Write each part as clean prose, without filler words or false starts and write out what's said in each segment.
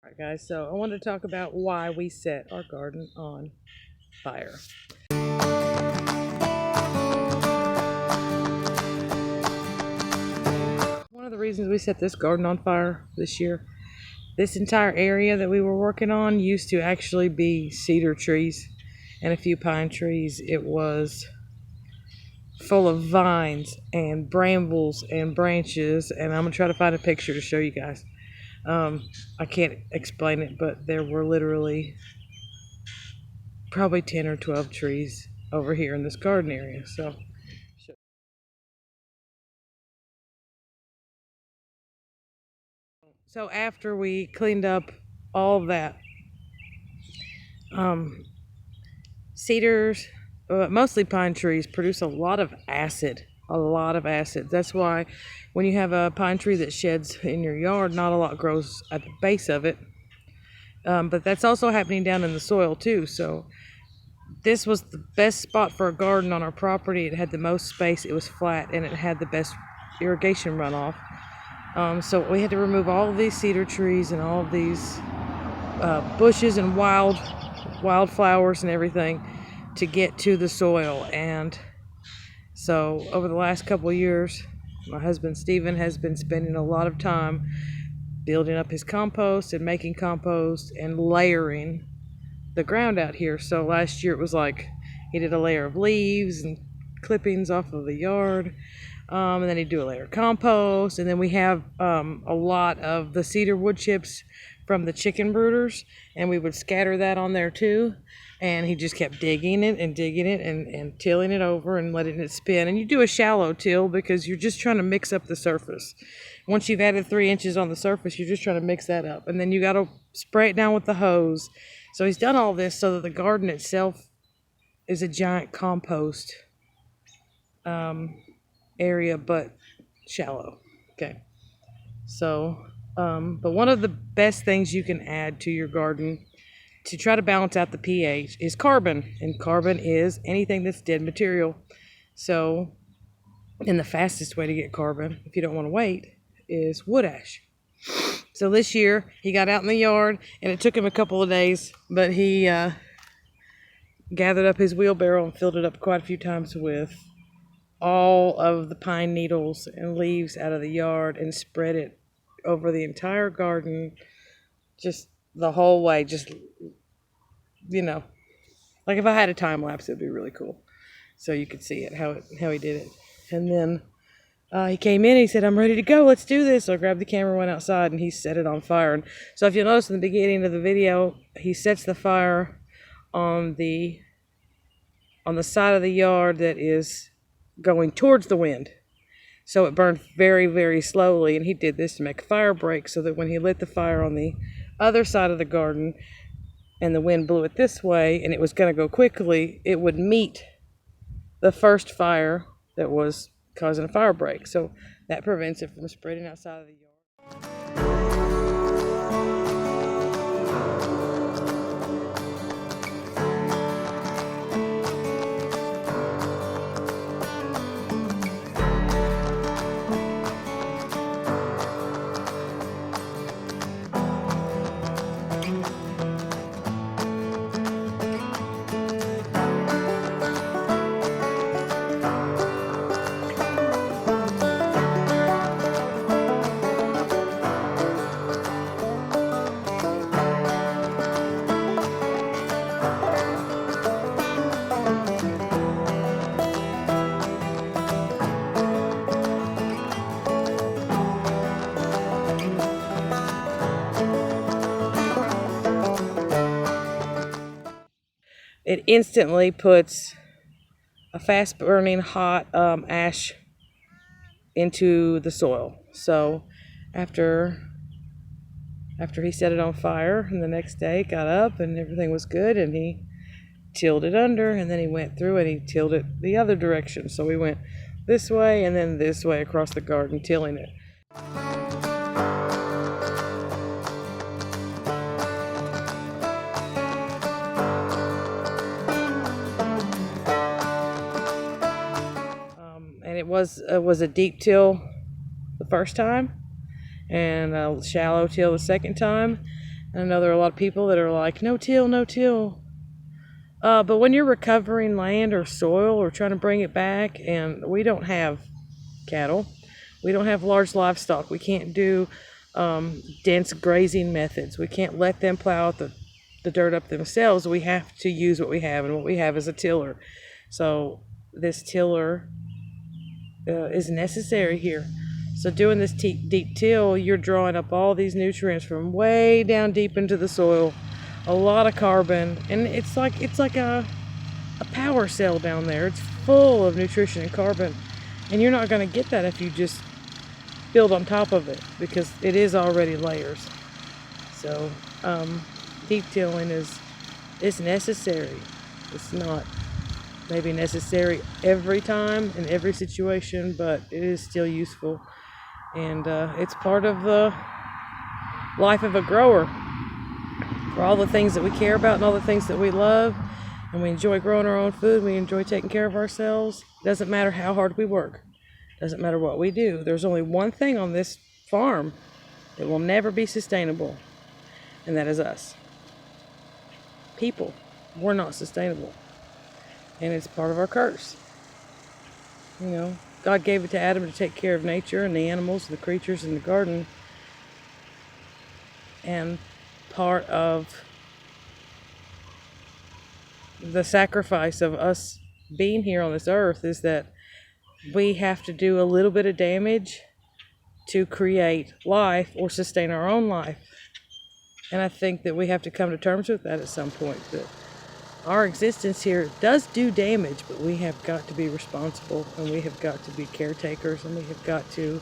Alright guys, so I wanted to talk about why we set our garden on fire. One of the reasons we set this garden on fire this year, this entire area that we were working on used to actually be cedar trees and a few pine trees. It was full of vines and brambles and branches, and I'm going to try to find a picture to show you guys. I can't explain it, but there were literally probably 10 or 12 trees over here in this garden area. So after we cleaned up all that, cedars, mostly pine trees, produce a lot of acid. That's why when you have a pine tree that sheds in your yard, not a lot grows at the base of it. But that's also happening down in the soil too. So this was the best spot for a garden on our property. It had the most space, it was flat, and it had the best irrigation runoff. So we had to remove all of these cedar trees and all of these bushes and wildflowers and everything to get to the soil. And so over the last couple of years, my husband Stephen has been spending a lot of time building up his compost and making compost and layering the ground out here. So last year it was like he did a layer of leaves and clippings off of the yard, and then he'd do a layer of compost, and then we have a lot of the cedar wood chips from the chicken brooders, and we would scatter that on there too. And he just kept digging it and tilling it over and letting it spin. And you do a shallow till because you're just trying to mix up the surface. Once you've added 3 inches on the surface, you're just trying to mix that up, and then you got to spray it down with the hose. So he's done all this so that the garden itself is a giant compost area, but shallow. Okay. So, but one of the best things you can add to your garden to try to balance out the pH is carbon. And carbon is anything that's dead material. So, and the fastest way to get carbon, if you don't want to wait, is wood ash. So this year, he got out in the yard, and it took him a couple of days, but he gathered up his wheelbarrow and filled it up quite a few times with all of the pine needles and leaves out of the yard and spread it over the entire garden, just the whole way. Just, like if I had a time lapse, it'd be really cool. So you could see it, how he did it. And then he came in, he said, "I'm ready to go, let's do this." So I grabbed the camera, went outside, and he set it on fire. And so if you'll notice in the beginning of the video, he sets the fire on the side of the yard that is going towards the wind. So it burned very, very slowly, and he did this to make a fire break so that when he lit the fire on the other side of the garden and the wind blew it this way and it was going to go quickly, it would meet the first fire that was causing a fire break. So that prevents it from spreading outside of the yard. It instantly puts a fast burning hot ash into the soil. So after he set it on fire, and the next day got up and everything was good, and he tilled it under, and then he went through and he tilled it the other direction. So we went this way and then this way across the garden, tilling it. And it was a deep till the first time, and a shallow till the second time. And I know there are a lot of people that are like, no till, no till. But when you're recovering land or soil or trying to bring it back, and we don't have cattle, we don't have large livestock, we can't do dense grazing methods, we can't let them plow out the dirt up themselves. We have to use what we have, and what we have is a tiller. So this tiller is necessary here. So doing this deep till, you're drawing up all these nutrients from way down deep into the soil, a lot of carbon, and it's like a power cell down there. It's full of nutrition and carbon, and you're not going to get that if you just build on top of it, because it is already layers. So deep tilling is necessary. It's not maybe necessary every time in every situation, but it is still useful, and it's part of the life of a grower. For all the things that we care about and all the things that we love, and we enjoy growing our own food, we enjoy taking care of ourselves. Doesn't matter how hard we work, doesn't matter what we do. There's only one thing on this farm that will never be sustainable, and that is us. People, we're not sustainable, and it's part of our curse. You know, God gave it to Adam to take care of nature and the animals and the creatures in the garden, and part of the sacrifice of us being here on this earth is that we have to do a little bit of damage to create life or sustain our own life. And I think that we have to come to terms with that at some point, that our existence here does do damage, but we have got to be responsible, and we have got to be caretakers, and we have got to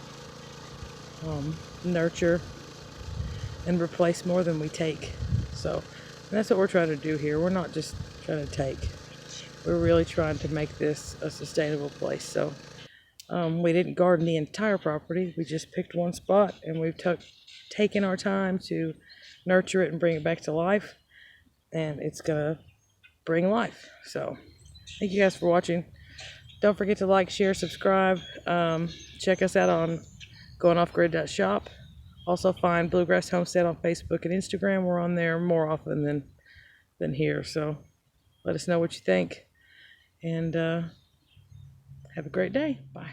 nurture and replace more than we take. So that's what we're trying to do here. We're not just trying to take. We're really trying to make this a sustainable place. So we didn't garden the entire property. We just picked one spot, and we've taken our time to nurture it and bring it back to life, and it's gonna bring life. So thank you guys for watching. Don't forget to like, share, subscribe. Check us out on goingoffgrid.shop. Also find Bluegrass Homestead on Facebook and Instagram. We're on there more often than here, so let us know what you think, and have a great day. Bye.